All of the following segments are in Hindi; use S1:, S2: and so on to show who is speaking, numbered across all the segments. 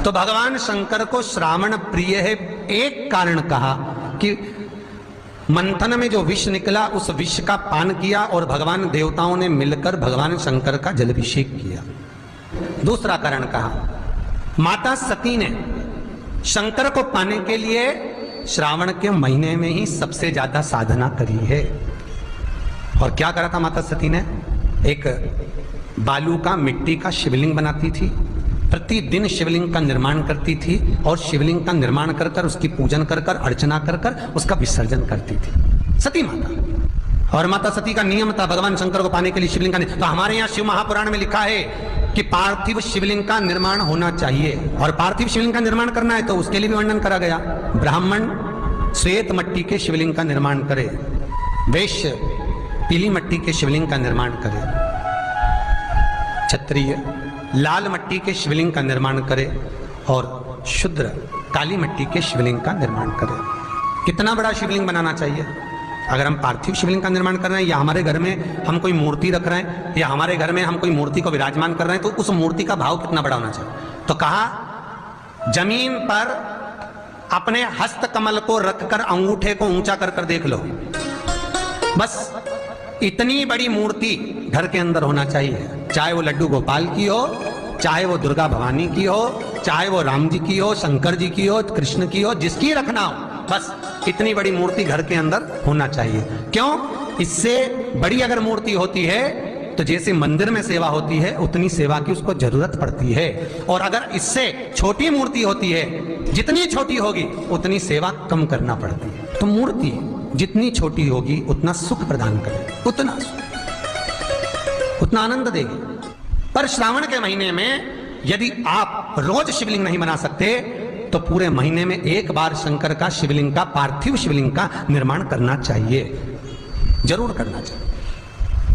S1: तो भगवान शंकर को श्रावण प्रिय है। एक कारण कहा कि मंथन में जो विष निकला उस विष का पान किया और भगवान देवताओं ने मिलकर भगवान शंकर का जलाभिषेक किया। दूसरा कारण कहा माता सती ने शंकर को पाने के लिए श्रावण के महीने में ही सबसे ज्यादा साधना करी है। और क्या करा था माता सती ने? एक बालू का मिट्टी का शिवलिंग बनाती थी, प्रतिदिन शिवलिंग का निर्माण करती थी और शिवलिंग का निर्माण कर कर उसकी पूजन कर कर अर्चना कर कर उसका विसर्जन करती थी सती माता। और माता सती का नियम था भगवान शंकर को पाने के लिए शिवलिंग का। तो हमारे यहाँ शिव महापुराण में लिखा है कि पार्थिव शिवलिंग का निर्माण होना चाहिए, और पार्थिव शिवलिंग का निर्माण करना है तो उसके लिए भी वर्णन करा गया। ब्राह्मण श्वेत मट्टी के शिवलिंग का निर्माण करे, वैश्य पीली मट्टी के शिवलिंग का निर्माण करे, क्षत्रिय लाल मट्टी के शिवलिंग का निर्माण करे और शूद्र काली मट्टी के शिवलिंग का निर्माण करे। कितना बड़ा शिवलिंग बनाना चाहिए? अगर हम पार्थिव शिवलिंग का निर्माण कर रहे हैं या हमारे घर में हम कोई मूर्ति रख रहे हैं या हमारे घर में हम कोई मूर्ति को विराजमान कर रहे हैं तो उस मूर्ति का भाव कितना बड़ा होना चाहिए? तो कहा जमीन पर अपने हस्त कमल को रखकर अंगूठे को ऊंचा कर कर देख लो, बस इतनी बड़ी मूर्ति घर के अंदर होना चाहिए। चाहे वो लड्डू गोपाल की हो, चाहे वो दुर्गा भवानी की हो, चाहे वो राम जी की हो, शंकर जी की हो, कृष्ण की हो, जिसकी रखना हो, बस इतनी बड़ी मूर्ति घर के अंदर होना चाहिए। क्यों? इससे बड़ी अगर मूर्ति होती है तो जैसे मंदिर में सेवा होती है उतनी सेवा की उसको जरूरत पड़ती है, और अगर इससे छोटी मूर्ति होती है, जितनी छोटी होगी उतनी सेवा कम करना पड़ती है। तो मूर्ति जितनी छोटी होगी उतना सुख प्रदान करेगी, उतना सुख, उतना आनंद देगी। पर श्रावण के महीने में यदि आप रोज शिवलिंग नहीं बना सकते तो पूरे महीने में एक बार शंकर का शिवलिंग का, पार्थिव शिवलिंग का निर्माण करना चाहिए, जरूर करना चाहिए।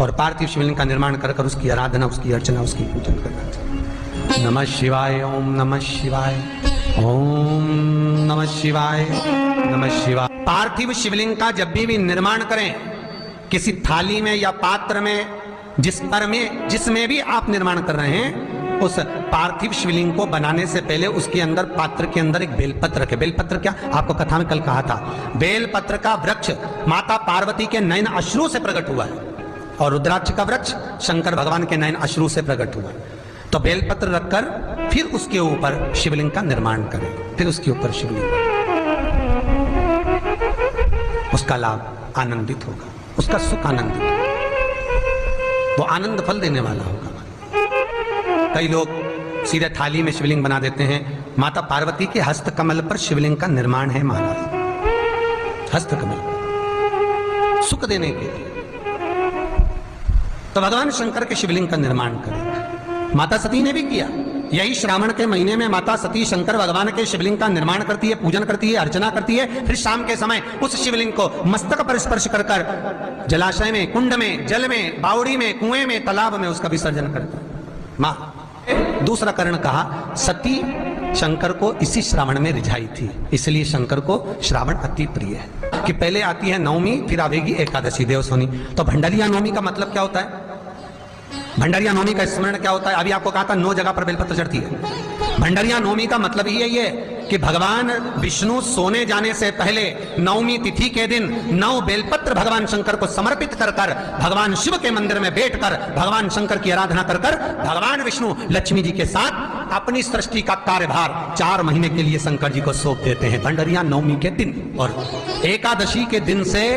S1: और पार्थिव शिवलिंग का निर्माण कर कर उसकी आराधना, उसकी अर्चना, उसकी पूजन करना चाहिए। नमः शिवाय, ओम नमः शिवाय, ओम नमः शिवाय, नमः शिवाय। पार्थिव शिवलिंग का जब भी निर्माण करें, किसी थाली में या पात्र में, जिसमें भी आप निर्माण कर रहे हैं, उस पार्थिव शिवलिंग को बनाने से पहले उसके अंदर, पात्र के अंदर एक बेलपत्र रखे। बेलपत्र क्या? आपको कथा में कल कहा था, बेलपत्र का वृक्ष माता पार्वती के नयन अश्रु से प्रकट हुआ है और रुद्राक्ष का वृक्ष शंकर भगवान के नयन अश्रु से प्रकट हुआ है। तो बेलपत्र रखकर फिर उसके ऊपर शिवलिंग का निर्माण करें, फिर उसके ऊपर शिवलिंग, उसका लाभ आनंदित होगा, उसका सुख आनंदित होगा, वो आनंद फल देने वाला होगा। कई लोग सीधे थाली में शिवलिंग बना देते हैं। माता पार्वती के हस्त कमल पर शिवलिंग का निर्माण है महाराज, हस्त कमल सुख देने के लिए। तो भगवान शंकर के शिवलिंग का निर्माण करें। माता सती ने भी किया। यही श्रावण के महीने में माता सती शंकर भगवान के शिवलिंग का निर्माण करती है, पूजन करती है, अर्चना करती है। फिर शाम के समय उस शिवलिंग को मस्तक पर स्पर्श कर कर जलाशय में, कुंड में, जल में, बावड़ी में, कुएं में, तालाब में उसका विसर्जन करती है माँ। दूसरा कारण कहा, सती शंकर को इसी श्रावण में रिझाई थी, इसलिए शंकर को श्रावण अति प्रिय है। कि पहले आती है नवमी, फिर आवेगी एकादशी, देवसोनी। तो भंडारिया नवमी का मतलब क्या होता है? भंडारिया नवमी का स्मरण क्या होता है? अभी आपको कहा था 9 जगह पर बेलपत्र चढ़ती है। भंडारिया नवमी का मतलब ही यही है कि भगवान विष्णु सोने जाने से पहले नवमी तिथि के दिन 9 बेलपत्र भगवान शंकर को समर्पित कर कर भगवान शिव के मंदिर में बैठकर भगवान शंकर की आराधना कर कर भगवान विष्णु लक्ष्मी जी के साथ अपनी सृष्टि का कार्यभार 4 महीने के लिए शंकर जी को सौंप देते हैं भंडारिया नवमी के दिन। और एकादशी के दिन से,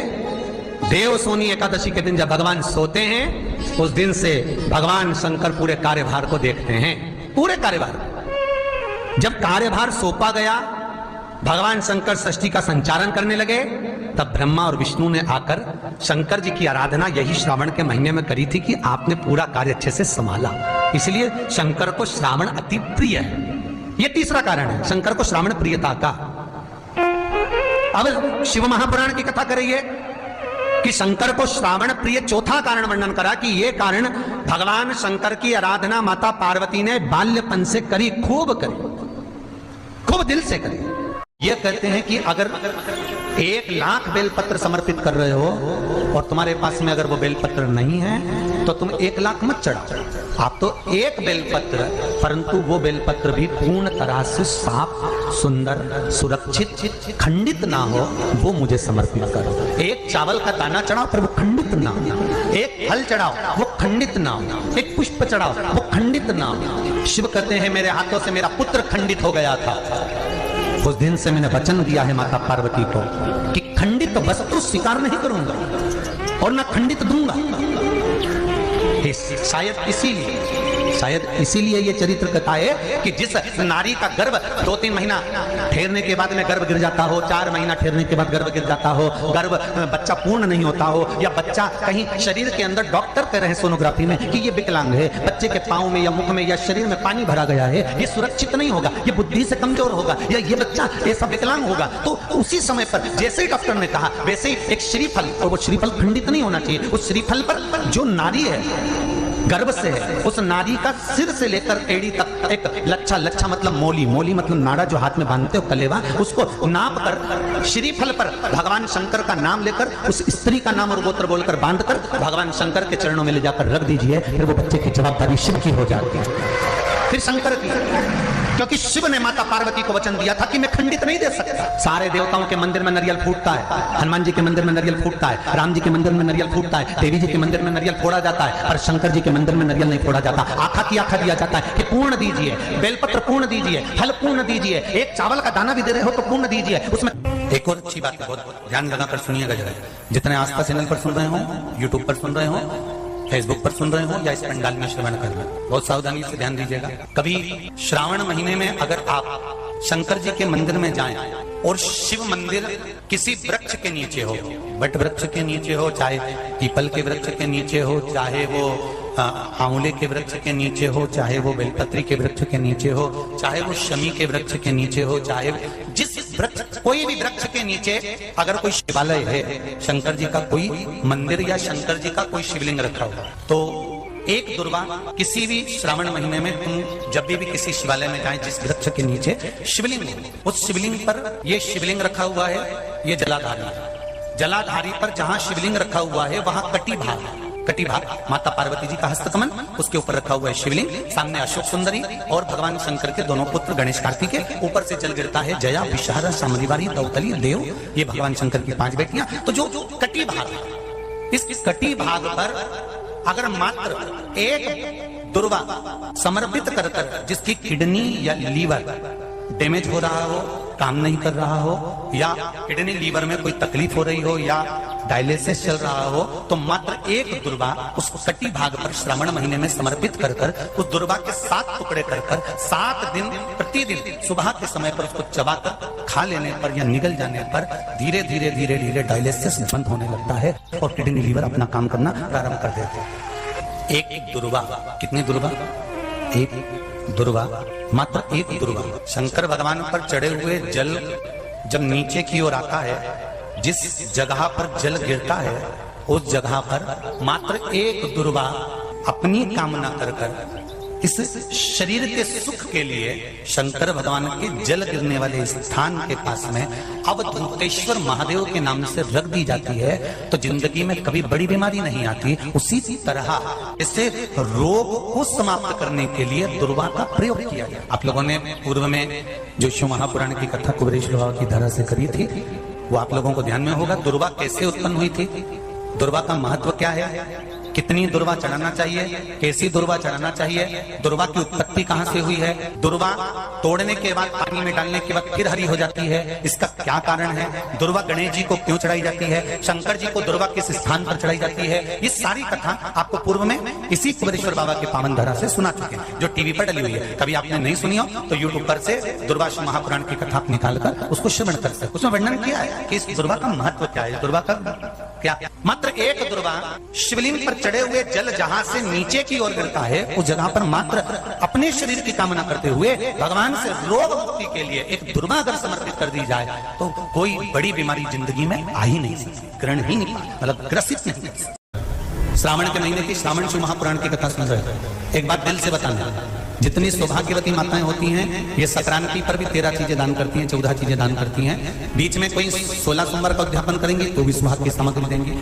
S1: देवसोनी एकादशी के दिन जब भगवान सोते हैं, उस दिन से भगवान शंकर पूरे कार्यभार को देखते हैं, पूरे कार्यभार। जब कार्यभार सौंपा गया, भगवान शंकर सृष्टि का संचालन करने लगे, तब ब्रह्मा और विष्णु ने आकर शंकर जी की आराधना यही श्रावण के महीने में करी थी कि आपने पूरा कार्य अच्छे से संभाला, इसलिए शंकर को श्रावण अति प्रिय है। यह तीसरा कारण है शंकर को श्रावण प्रियता का। अब शिव महापुराण की कथा करिए कि शंकर को श्रावण प्रिय। चौथा कारण वर्णन करा कि यह कारण भगवान शंकर की आराधना माता पार्वती ने बाल्यपन से करी, खूब करी, खूब दिल से करी। ये कहते हैं कि अगर 1 लाख बेलपत्र समर्पित कर रहे हो और तुम्हारे पास में अगर वो बेलपत्र नहीं है तो तुम 1 लाख मत चढ़ाओ, आप तो एक बेलपत्र, परंतु वो बेलपत्र भी पूर्ण तरह से साफ, सुंदर, सुरक्षित, खंडित ना हो, वो मुझे समर्पित करो। एक चावल का दाना चढ़ाओ पर वो खंडित ना हो, एक फल चढ़ाओ वो खंडित ना हो, एक पुष्प चढ़ाओ वो खंडित ना हो। शिव कहते हैं मेरे हाथों से मेरा पुत्र खंडित हो गया था, उस दिन से मैंने वचन दिया है माता पार्वती को कि खंडित वस्तु स्वीकार नहीं करूंगा और ना खंडित दूंगा। शायद इसीलिए ये चरित्र कथा है कि जिस नारी का गर्भ 2-3 महीना ठहरने के बाद में गर्भ गिर जाता हो, 4 महीना ठहरने के बाद गर्भ गिर जाता हो, गर्भ बच्चा पूर्ण नहीं होता हो, या बच्चा कहीं शरीर के अंदर डॉक्टर कह रहे हैं सोनोग्राफी में कि ये विकलांग है, बच्चे के पाँव में या मुख में या शरीर में पानी भरा गया है, ये सुरक्षित नहीं होगा, ये बुद्धि से कमजोर होगा, या ये बच्चा ऐसा विकलांग होगा, तो उसी समय पर जैसे ही डॉक्टर ने कहा वैसे ही एक श्रीफल, और वो श्रीफल खंडित नहीं होना चाहिए, उस श्रीफल पर जो नारी है गर्भ से है, उस नारी का सिर से लेकर एड़ी तक एक लच्छा मतलब मोली मतलब नाड़ा जो हाथ में बांधते हो कलेवा, उसको नाप कर श्रीफल पर भगवान शंकर का नाम लेकर उस स्त्री का नाम और गोत्र बोलकर बांधकर भगवान शंकर के चरणों में ले जाकर रख दीजिए। फिर वो बच्चे की जवाबदारी शिव की हो जाती है, फिर शंकर की, क्योंकि शिव ने माता पार्वती को वचन दिया था कि मैं खंडित नहीं दे सकता। सारे देवताओं के मंदिर में नारियल फूटता है, हनुमान जी के मंदिर में नारियल फूटता है, राम जी के मंदिर में नारियल फूटता है, देवी जी के मंदिर में नारियल फोड़ा जाता है, पर शंकर जी के मंदिर में नारियल नहीं फोड़ा जाता। आखा की आखा दिया जाता है कि पूर्ण दीजिए, बेलपत्र पूर्ण दीजिए, फल पूर्ण दीजिए, एक चावल का दाना भी दे रहे हो तो पूर्ण दीजिए। उसमें एक और अच्छी बात है, बहुत ध्यान लगाकर सुनिएगा जरा, जितने आस्था चैनल पर सुन रहे हो, यूट्यूब पर सुन रहे हो, फेसबुक पर सुन रहे हो या इस पंडाल में श्रवण कर रहे हो, बहुत सावधानी से ध्यान दीजिएगा। कभी श्रावण महीने में अगर आप शंकर जी के मंदिर में जाएं और शिव मंदिर किसी वृक्ष के नीचे हो, वट वृक्ष के नीचे हो, चाहे पीपल के वृक्ष के नीचे हो, चाहे वो आंवले के वृक्ष के नीचे हो, चाहे वो बेलपत्री के वृक्ष के नीचे हो, चाहे वो शमी के वृक्ष के नीचे हो, चाहे जिस वृक्ष, कोई भी वृक्ष के नीचे अगर कोई शिवालय है, शंकर जी का कोई मंदिर या शंकर जी का कोई शिवलिंग रखा हुआ, तो एक दुर्वा किसी भी श्रावण महीने में तुम जब भी किसी शिवालय में जाएं, जिस वृक्ष के नीचे शिवलिंग हो, उस शिवलिंग पर ये शिवलिंग रखा हुआ है, ये जलाधारी पर जहां शिवलिंग रखा हुआ है वहां कटी भाग माता पार्वती जी का हस्तकमल, उसके ऊपर रखा हुआ है शिवलिंग, सामने अशोक सुंदरी और भगवान शंकर के दोनों पुत्र गणेश कार्तिकेय, ऊपर से जल गिरता है जया, विषहारा, सामंतवारी, दौतली, देव, ये भगवान शंकर की 5 बेटियां। तो जो कटी भाग, इस कटी भाग पर अगर मात्र एक दुर्वा समर्पित कर जिसकी किडनी या लीवर डैमेज हो रहा हो, काम नहीं कर रहा हो, या किडनी लीवर में कोई तकलीफ हो रही हो, या डायलिसिस चल रहा हो, तो मात्र एक दुर्वा उस कटी भाग पर श्रावण महीने में समर्पित कर उस दुर्वा के 7 टुकड़े कर 7 दिन प्रतिदिन सुबह के समय पर उसको चबाकर खा लेने पर या निगल जाने पर धीरे धीरे डायलिसिस बंद होने लगता है और किडनी लीवर अपना काम करना प्रारंभ कर देते हैं। एक दुर्वा, कितनी दुर्वा? एक दुर्वा, मात्र एक दुर्वा। शंकर भगवान पर चढ़े हुए जल जब नीचे की ओर आता है, जिस जगह पर जल गिरता है उस जगह पर मात्र एक दुर्वा अपनी कामना कर इस शरीर के सुख के लिए शंकर भगवान के जल गिरने वाले स्थान के पास में अवधूतेश्वर महादेव के नाम से रख दी जाती है, तो जिंदगी में कभी बड़ी बीमारी नहीं आती। उसी तरह इससे रोग को समाप्त करने के लिए दुर्वा का प्रयोग किया गया। आप लोगों ने पूर्व में जो शिव महापुराण की कथा कुबेरेश्वर बाबा की धारा से करी थी, वो आप लोगों को ध्यान में होगा। दुर्वा कैसे उत्पन्न हुई थी, दुर्वा का महत्व क्या है, कितनी दुर्वा चढ़ाना चाहिए, कैसी दुर्वा चढ़ाना चाहिए, दुर्वा की उत्पत्ति कहां से हुई है, दुर्वा तोड़ने के बाद पानी में डालने के बाद फिर हरी हो जाती है, इसका क्या कारण है, दुर्वा गणेश जी को क्यों चढ़ाई जाती है, शंकर जी को दुर्वा किस स्थान पर चढ़ाई जाती है, ये सारी कथा आपको पूर्व में इसी कुबेरेश्वर बाबा के पावन धारा से सुना चुके हैं, जो टीवी पर डली हुई है। कभी आपने नहीं सुनी हो तो यूट्यूब पर से दुर्वा महापुराण की कथा निकालकर उसको श्रवण कर सकते। उसमें वर्णन किया है कि इस दुर्वा का महत्व क्या है, दुर्वा का क्या, मात्र एक दुर्वा शिवलिंग पर चढ़े हुए जल जहां से नीचे की ओर गिरता है, उस जगह पर मात्र अपने शरीर की कामना करते हुए भगवान से रोग मुक्ति के लिए एक दुर्वा अगर समर्पित कर दी जाए तो कोई बड़ी बीमारी जिंदगी में आ ही नहीं सकती, ग्रहण ही नहीं, मतलब ग्रसित नहीं सकती। श्रावण के महीने की श्रावण शिव महापुराण की कथा सुन रहे हो, एक बात दिल से बताना, जितनी सौभाग्यवती माताएं होती हैं ये संक्रांति पर भी 13 चीजें दान करती हैं, 14 चीजें दान करती हैं। बीच में कोई 16 सोमवार का उद्यापन करेंगी तो भी सुहाग की सामग्री देंगी,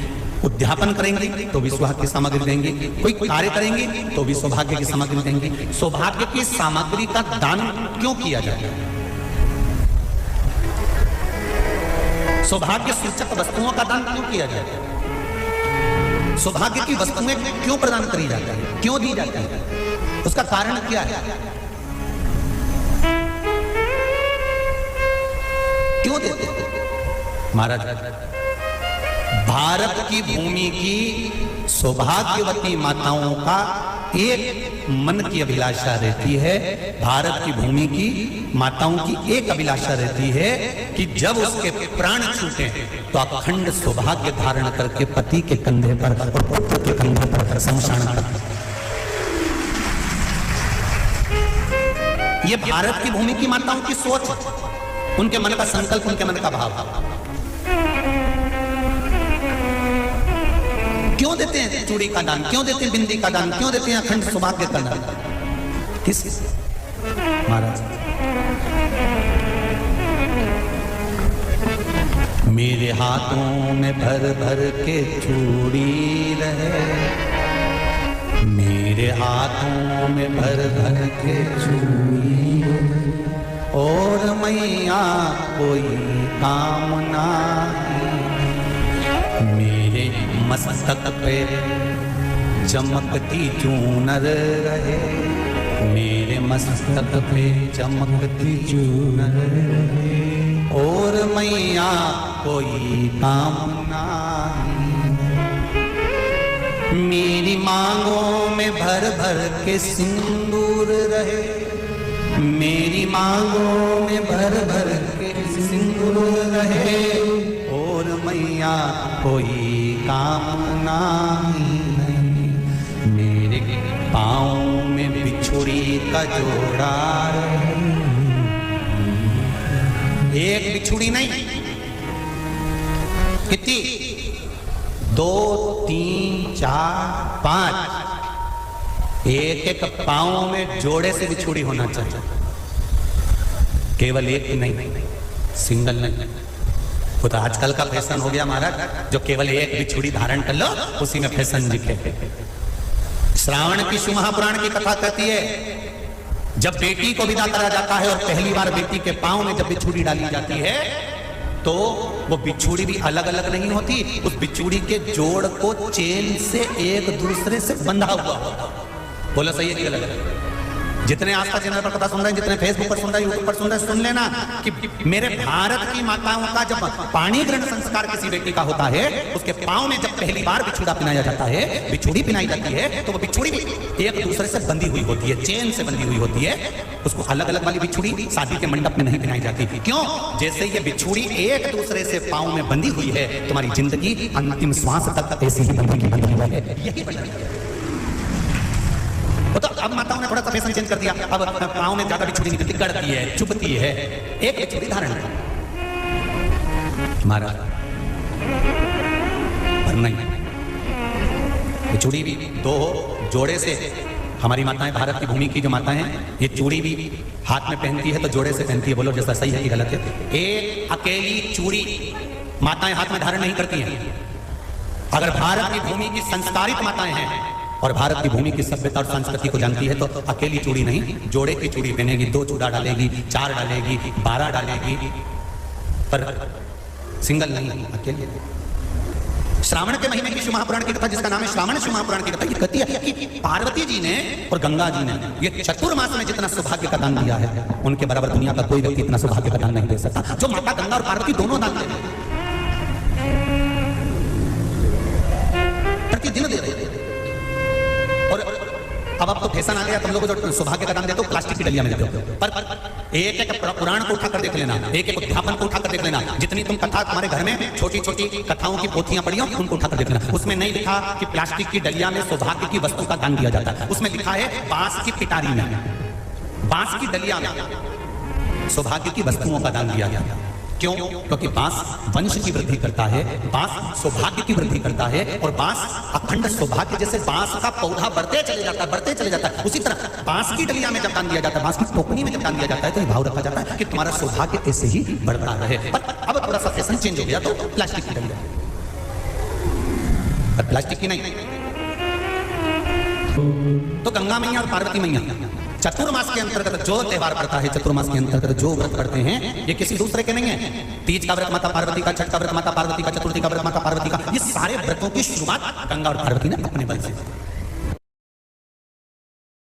S1: उद्यापन करेंगी तो भी सुहाग की सामग्री देंगी, कोई कार्य करेंगी तो भी सौभाग्य की सामग्री देंगी। सौभाग्य की सामग्री का दान क्यों किया जाता है? सौभाग्य सूचक वस्तुओं का दान क्यों किया जाता है? सौभाग्य की वस्तुएं क्यों प्रदान करी जाती है, क्यों दी जाती है? उसका कारण क्या है? क्यों देते हैं महाराज? भारत की भूमि की सौभाग्यवती माताओं का एक मन की अभिलाषा रहती है, भारत की भूमि की माताओं की एक अभिलाषा रहती है कि जब उसके प्राण छूटे तो अखंड सौभाग्य धारण करके पति के कंधे पर और पुत्र के कंधे पर शमशान करते। ये भारत की भूमि की माताओं की सोच, उनके मन का संकल्प, उनके मन का भाव। क्यों देते हैं चूड़ी का दान, क्यों देते हैं बिंदी का दान, क्यों देते हैं अखंड सौभाग्य का दान? किस महाराज? मेरे हाथों में भर भर के चूड़ी रहे, मेरे हाथों में भर भर के चूड़ी, और मैया कोई कामना मेरे मस्तक पे चमकती चूनर रहे, मेरे मस्तक पे चमकती चूनर रहे, और मैया कोई कामना मेरी मांगों में भर भर के सिंदूर रहे, मेरी मांगों में भर भर के सिंदूर रहे, और मैया कोई कामना नहीं मेरे पाँव में बिछुड़ी का जोड़ा रहे। एक बिछुड़ी नहीं, कितनी? 2, 3, 4, 5, एक एक पाँव में जोड़े से बिछुड़ी होना चाहिए, केवल एक नहीं, सिंगल नहीं। वो तो आजकल का फैशन हो गया महाराज, जो केवल एक बिछुड़ी धारण कर लो उसी में फैशन दिखे। श्रावण की शिव महापुराण की कथा कहती है जब बेटी को विदा करा जाता है और पहली बार बेटी के पांव में जब बिछुड़ी डाली जाती है तो वो बिछुड़ी भी अलग अलग नहीं होती, उस बिछुड़ी के जोड़ को चेन से एक दूसरे से बंधा हुआ होता। बोला सही है कि गलत? जितने आस्था चैनल पर कथा सुन रहे हैं, जितने फेसबुक पर सुन रहे हैं, यूट्यूब पर सुन रहे हैं, सुन लेना कि मेरे भारत की माताओं का जब पाणी ग्रहण संस्कार किसी बेटी का होता है, उसके पांव में जब पहली बार बिछुड़ा पिनाया जाता है, बिछुड़ी पिनाई जाती है, तो वो बिछुड़ी भी एक दूसरे से बंधी हुई होती है, चेन से बंधी हुई होती है। उसको अलग अलग वाली बिछुड़ी शादी के मंडप में नहीं पिनाई जाती। क्यों? जैसे ये बिछुड़ी एक दूसरे से पांव में बंधी हुई है, तुम्हारी जिंदगी अंतिम श्वास तक ऐसी ही बंधी है। यही तो अब माताओं ने थोड़ा सा फैशन चेंज कर दिया, अब पाँव में ज्यादा बिछुड़ी निकलती, गड़ती है, चुभती है, एक बिछुड़ी धारण कर महाराज। पर नहीं, बिछुड़ी भी 2 जोड़े से। हमारी माताएं, भारत की भूमि की जो माताएं हैं, ये चूड़ी भी हाथ में पहनती है तो जोड़े से पहनती है। बोलो जैसा सही है कि गलत है? एक अकेली चूड़ी माताएं हाथ में धारण नहीं करती हैं। अगर भारत की भूमि की संस्कारित माताएं हैं और भारत की भूमि की सभ्यता और संस्कृति को जानती है तो अकेली चूड़ी नहीं, जोड़े की चूड़ी पहनेगी, 2 चूड़ा डालेगी, 4 डालेगी, 12 डालेगी, पर सिंगल नहीं, अकेले। श्रावण के महीने की शिव महापुराण की कथा, जिसका नाम है श्रावण शिव महापुराण की कथा, ये कहती है कि पार्वती जी ने और गंगा जी ने ये चतुर्मास में जितना सौभाग्य का दान दिया है, उनके बराबर दुनिया का कोई व्यक्ति इतना सौभाग्य का दान नहीं दे सकता। जो माता गंगा और पार्वती दोनों दान दे, प्रतिदिन दे रहे। और अब आपको फैशन आ गया, तुम लोगों को जो सौभाग्य का दान देते हो प्लास्टिक की डलिया में देते हो। पर एक एक पुराण को उठाकर देख लेना, एक एक उद्यापन को उठाकर देख लेना, जितनी तुम कथा तुम्हारे घर में छोटी छोटी कथाओं की पोथियां पड़ी हो उनको उठाकर देख लेना। उसमें नहीं लिखा कि प्लास्टिक की डलिया में सौभाग्य की वस्तु का दान दिया जाता है, उसमें लिखा है बांस की पिटारी में, बांस की डलिया में सौभाग्य की वस्तुओं का दान दिया जाता है।
S2: क्यों? क्योंकि बांस वंश की वृद्धि करता है, बांस सौभाग्य की वृद्धि करता है, और बांस अखंड सौभाग्य, जैसे बांस का पौधा बढ़ते चले जाता है, उसी तरह बांस की डलिया में जब दान दिया जाता है, बांस की टोकनी में जब दान दिया जाता है, तो ये भाव रखा जाता है कि तुम्हारा सौभाग्य ऐसे ही बढ़ता रहे। पर अब थोड़ा सा फैशन चेंज हो गया, तो प्लास्टिक की डलिया, पर प्लास्टिक की नहीं। तो गंगा मैया और पार्वती मैया चतुर्मास के अंतर्गत जो त्योहार पड़ता है, चतुर्मास के अंतर्गत जो व्रत पड़ते हैं, ये किसी दूसरे के नहीं है। तीज का व्रत माता पार्वती का, छठ का व्रत माता पार्वती का, चतुर्थी का व्रत माता पार्वती का, ये सारे व्रतों की शुरुआत गंगा और पार्वती ने अपने बल से